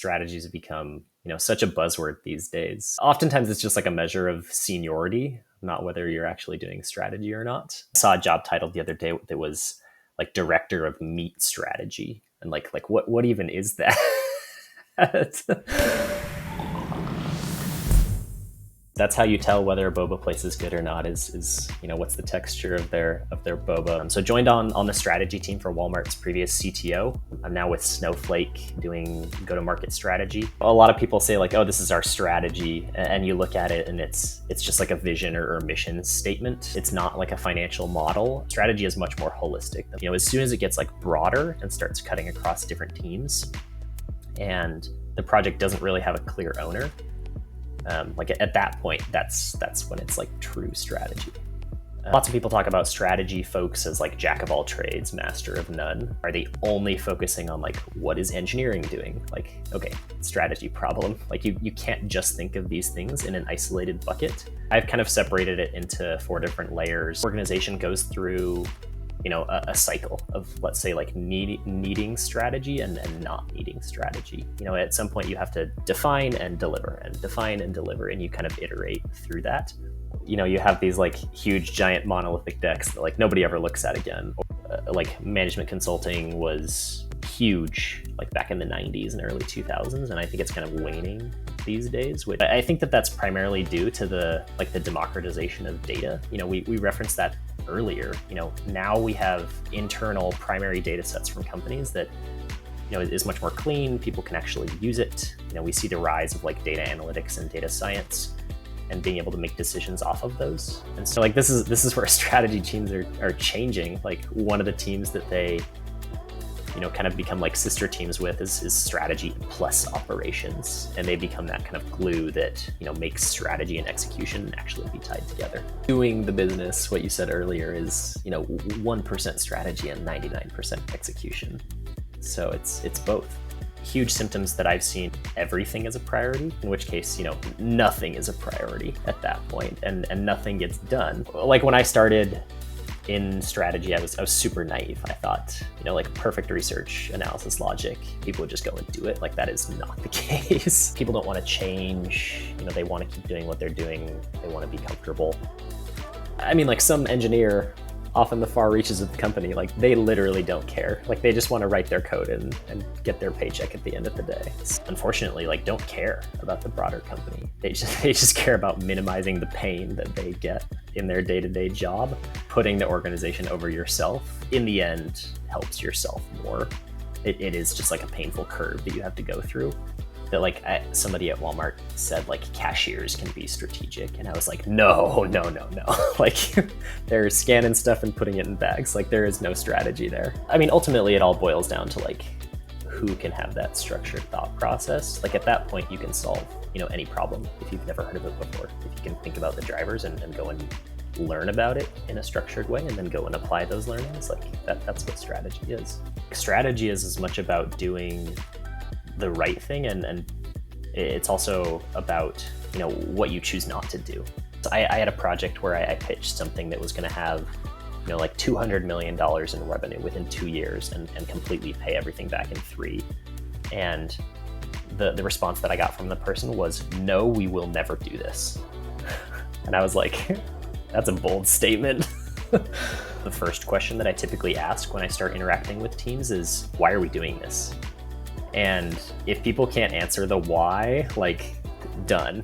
strategies have become, such a buzzword these days. Oftentimes it's just like a measure of seniority, not whether you're actually doing strategy or not. I saw a job title the other day that was like director of meat strategy. And like what even is that? That's how you tell whether a boba place is good or not is what's the texture of their boba. So joined on the strategy team for Walmart's previous CTO. I'm now with Snowflake doing go-to-market strategy. A lot of people say like, oh, this is our strategy. And you look at it and it's just like a vision or mission statement. It's not like a financial model. Strategy is much more holistic. As soon as it gets like broader and starts cutting across different teams and the project doesn't really have a clear owner, like at that point, that's when it's like true strategy. Lots of people talk about strategy folks as like jack of all trades, master of none. Are they only focusing on like what is engineering doing? Like, okay, strategy problem. Like you can't just think of these things in an isolated bucket. I've kind of separated it into 4 different layers. Organization goes through a cycle of, let's say, like needing strategy and not needing strategy. At some point you have to define and deliver, and you kind of iterate through that. You have these like huge giant monolithic decks that like nobody ever looks at again. Like management consulting was huge like back in the 90s and early 2000s, and I think it's kind of waning these days. Which I think that's primarily due to the democratization of data. We referenced that earlier. Now we have internal primary data sets from companies that is much more clean. People can actually use it. We see the rise of like data analytics and data science and being able to make decisions off of those. And so like this is where strategy teams are changing. Like one of the teams that they kind of become like sister teams with is strategy plus operations. And they become that kind of glue that, makes strategy and execution actually be tied together. Doing the business, what you said earlier, is, 1% strategy and 99% execution. So it's both. Huge symptoms that I've seen: everything is a priority, in which case, nothing is a priority at that point, and nothing gets done. Like when I started in strategy, I was super naive. I thought, like perfect research, analysis, logic, people would just go and do it. Like that is not the case. People don't want to change. They want to keep doing what they're doing. They want to be comfortable. I mean, like some engineer off in the far reaches of the company, like they literally don't care. Like they just want to write their code and get their paycheck at the end of the day. Unfortunately, like don't care about the broader company. They just care about minimizing the pain that they get in their day-to-day job. Putting the organization over yourself in the end helps yourself more. It is just like a painful curve that you have to go through. That like somebody at Walmart said like cashiers can be strategic, and I was like, no. Like they're scanning stuff and putting it in bags. Like there is no strategy there. I mean, ultimately it all boils down to like who can have that structured thought process. Like at that point you can solve any problem if you've never heard of it before. If you can think about the drivers and go and learn about it in a structured way and then go and apply those learnings, like that's what strategy is. Strategy is as much about doing the right thing, and it's also about what you choose not to do. So I had a project where I pitched something that was going to have like $200 million in revenue within 2 years and completely pay everything back in 3. And the response that I got from the person was, no, we will never do this. And I was like, that's a bold statement. The first question that I typically ask when I start interacting with teams is, why are we doing this? And if people can't answer the why, like, done.